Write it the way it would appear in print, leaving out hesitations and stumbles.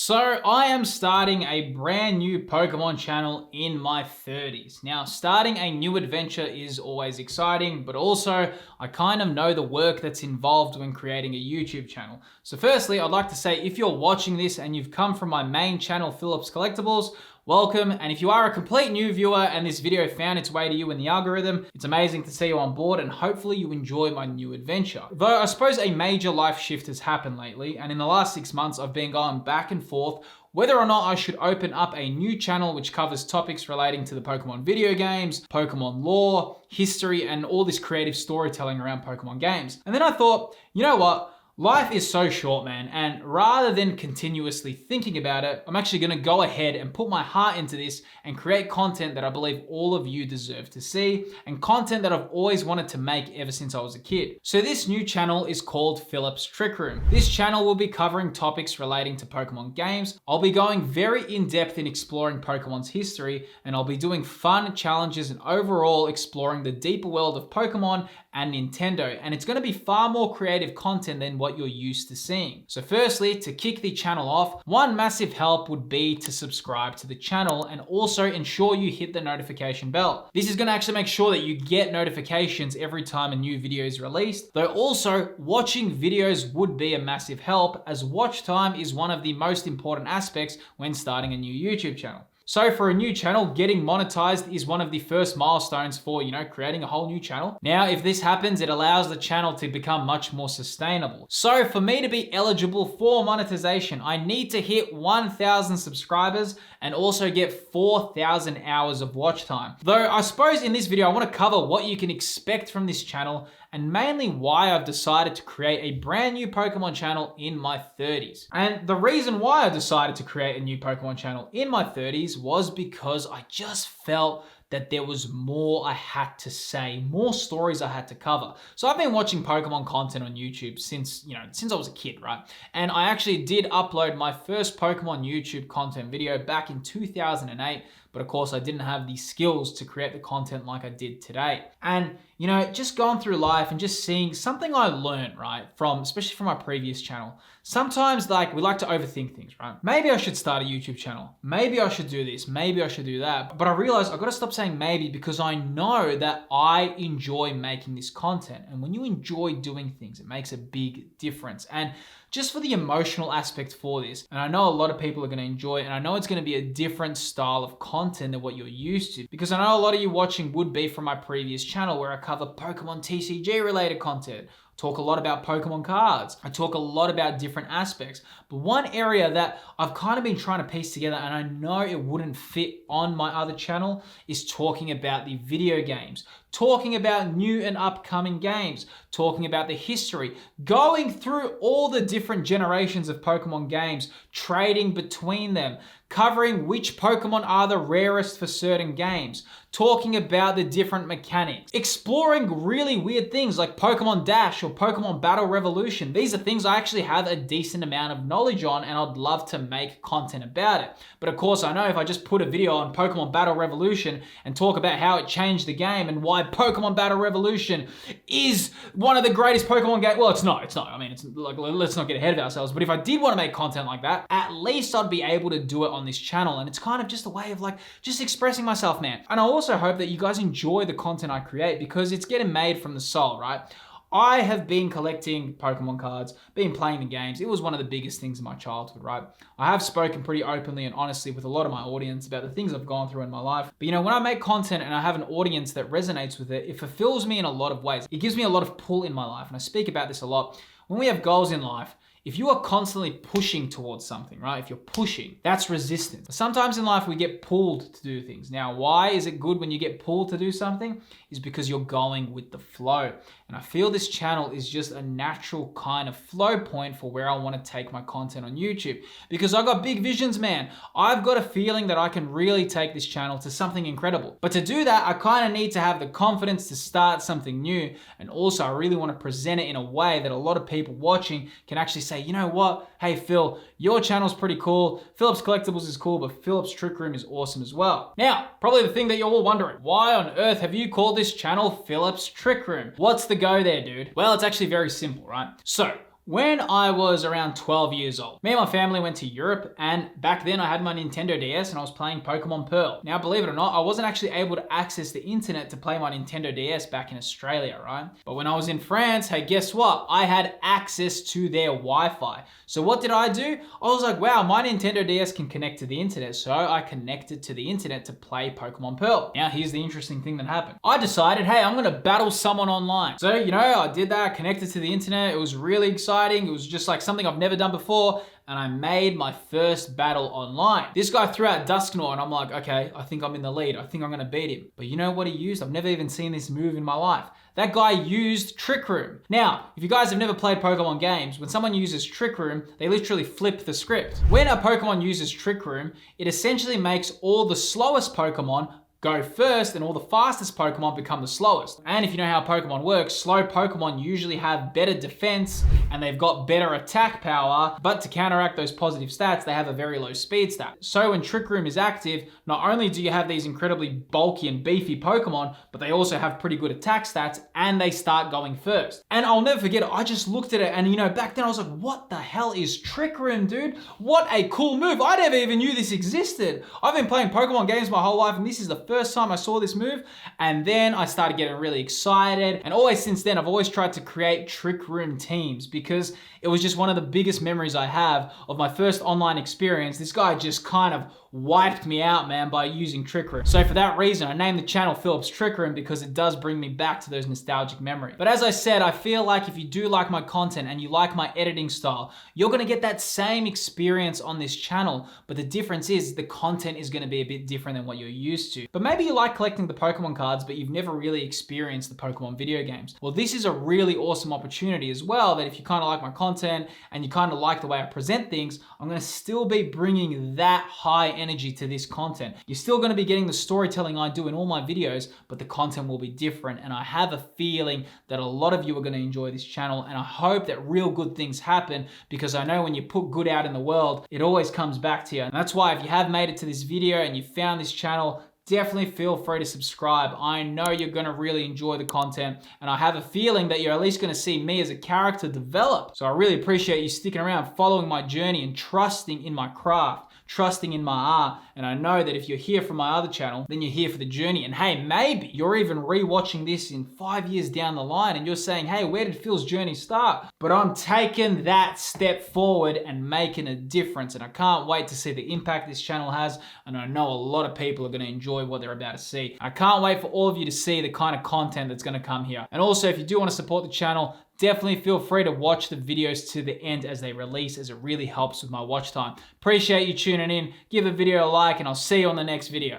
So I am starting a brand new Pokemon channel in my 30s. Now, starting a new adventure is always exciting, but also I kind of know the work that's involved when creating a YouTube channel. So firstly, I'd like to say if you're watching this and you've come from my main channel, Phillips Collectibles, welcome. And if you are a complete new viewer and this video found its way to you in the algorithm, it's amazing to see you on board and hopefully you enjoy my new adventure. Though I suppose a major life shift has happened lately, and in the last 6 months I've been going back and forth whether or not I should open up a new channel which covers topics relating to the Pokemon video games, Pokemon lore, history, and all this creative storytelling around Pokemon games. And then I thought, you know what? Life is so short, man, and rather than continuously thinking about it, I'm actually gonna go ahead and put my heart into this and create content that I believe all of you deserve to see, and content that I've always wanted to make ever since I was a kid. So this new channel is called Phillips Trick Room. This channel will be covering topics relating to Pokemon games. I'll be going very in-depth in exploring Pokemon's history, and I'll be doing fun challenges and overall exploring the deeper world of Pokemon and Nintendo, and it's gonna be far more creative content than what you're used to seeing. So firstly, to kick the channel off, one massive help would be to subscribe to the channel and also ensure you hit the notification bell. This is gonna actually make sure that you get notifications every time a new video is released, though also watching videos would be a massive help, as watch time is one of the most important aspects when starting a new YouTube channel. So for a new channel, getting monetized is one of the first milestones for, creating a whole new channel. Now, if this happens, it allows the channel to become much more sustainable. So for me to be eligible for monetization, I need to hit 1,000 subscribers and also get 4,000 hours of watch time. Though I suppose in this video, I want to cover what you can expect from this channel and mainly why I've decided to create a brand new Pokemon channel in my 30s. And the reason why I decided to create a new Pokemon channel in my 30s was because I just felt that there was more I had to say, more stories I had to cover. So I've been watching Pokemon content on YouTube since I was a kid, right? And I actually did upload my first Pokemon YouTube content video back in 2008, but of course I didn't have the skills to create the content like I did today. And just going through life and just seeing something I learned, right, especially from my previous channel. Sometimes we like to overthink things, right? Maybe I should start a YouTube channel. Maybe I should do this. Maybe I should do that. But I realized I've got to stop saying maybe, because I know that I enjoy making this content. And when you enjoy doing things, it makes a big difference. And just for the emotional aspect for this, and I know a lot of people are going to enjoy it, and I know it's going to be a different style of content than what you're used to, because I know a lot of you watching would be from my previous channel where I cover Pokemon TCG related content, talk a lot about Pokemon cards, I talk a lot about different aspects. But one area that I've kind of been trying to piece together, and I know it wouldn't fit on my other channel, is talking about the video games, talking about new and upcoming games, talking about the history, going through all the different generations of Pokemon games, trading between them, covering which Pokemon are the rarest for certain games, talking about the different mechanics, exploring really weird things like Pokemon Dash or Pokemon Battle Revolution. These are things I actually have a decent amount of knowledge on, and I'd love to make content about it. But of course, I know if I just put a video on Pokemon Battle Revolution and talk about how it changed the game and why Pokemon Battle Revolution is one of the greatest Pokemon games, well, it's not. I mean, it's like, let's not get ahead of ourselves. But if I did want to make content like that, at least I'd be able to do it on this channel. And it's kind of just a way of just expressing myself, man. And I also hope that you guys enjoy the content I create, because it's getting made from the soul, right? I have been collecting Pokemon cards, been playing the games. It was one of the biggest things in my childhood, right? I have spoken pretty openly and honestly with a lot of my audience about the things I've gone through in my life. But when I make content and I have an audience that resonates with it, it fulfills me in a lot of ways. It gives me a lot of pull in my life. And I speak about this a lot. When we have goals in life, if you are constantly pushing towards something, right? If you're pushing, that's resistance. Sometimes in life we get pulled to do things. Now, why is it good when you get pulled to do something? Is because you're going with the flow. And I feel this channel is just a natural kind of flow point for where I want to take my content on YouTube. Because I got big visions, man. I've got a feeling that I can really take this channel to something incredible. But to do that, I kind of need to have the confidence to start something new. And also, I really want to present it in a way that a lot of people watching can actually say, you know what? Hey, Phil, your channel's pretty cool. Phillips Collectibles is cool, but Phillips Trick Room is awesome as well. Now, probably the thing that you're all wondering, why on earth have you called this channel Phillips Trick Room? What's the go there, dude? Well, it's actually very simple, right? So, When I was around 12 years old, me and my family went to Europe, and back then I had my Nintendo DS and I was playing Pokemon Pearl. Now, believe it or not, I wasn't actually able to access the internet to play my Nintendo DS back in Australia, right? But when I was in France, hey, guess what? I had access to their Wi-Fi. So what did I do? I was like, wow, my Nintendo DS can connect to the internet. So I connected to the internet to play Pokemon Pearl. Now, here's the interesting thing that happened. I decided, hey, I'm gonna battle someone online. So, I did that, connected to the internet. It was really exciting. It was just like something I've never done before, and I made my first battle online. This guy threw out Dusknoir, and I'm like, okay, I think I'm in the lead. I think I'm gonna beat him. But you know what he used? I've never even seen this move in my life. That guy used Trick Room. Now, if you guys have never played Pokemon games, when someone uses Trick Room, they literally flip the script. When a Pokemon uses Trick Room, it essentially makes all the slowest Pokemon go first, and all the fastest Pokemon become the slowest. And if you know how Pokemon works, slow Pokemon usually have better defense and they've got better attack power, but to counteract those positive stats, they have a very low speed stat. So when Trick Room is active, not only do you have these incredibly bulky and beefy Pokemon, but they also have pretty good attack stats and they start going first. And I'll never forget, I just looked at it and back then I was like, what the hell is Trick Room, dude? What a cool move. I never even knew this existed. I've been playing Pokemon games my whole life, and this is the first time I saw this move, and then I started getting really excited, and always since then I've always tried to create Trick Room teams because it was just one of the biggest memories I have of my first online experience. This guy just kind of wiped me out, man, by using Trick Room. So for that reason, I named the channel Phillips Trick Room, because it does bring me back to those nostalgic memories. But as I said, I feel like if you do like my content and you like my editing style, you're gonna get that same experience on this channel, but the difference is the content is gonna be a bit different than what you're used to. But maybe you like collecting the Pokemon cards, but you've never really experienced the Pokemon video games. Well, this is a really awesome opportunity as well, that if you kind of like my content and you kind of like the way I present things, I'm gonna still be bringing that high energy to this content. You're still gonna be getting the storytelling I do in all my videos, but the content will be different. And I have a feeling that a lot of you are gonna enjoy this channel, and I hope that real good things happen, because I know when you put good out in the world, it always comes back to you. And that's why if you have made it to this video and you found this channel, definitely feel free to subscribe. I know you're gonna really enjoy the content, and I have a feeling that you're at least gonna see me as a character develop. So I really appreciate you sticking around, following my journey, and trusting in my craft, trusting in my art. And I know that if you're here from my other channel, then you're here for the journey. And hey, maybe you're even re-watching this in 5 years down the line and you're saying, hey, where did Phil's journey start? But I'm taking that step forward and making a difference. And I can't wait to see the impact this channel has. And I know a lot of people are gonna enjoy what they're about to see. I can't wait for all of you to see the kind of content that's gonna come here. And also, if you do wanna support the channel, definitely feel free to watch the videos to the end as they release, as it really helps with my watch time. Appreciate you tuning in. Give the video a like, and I'll see you on the next video.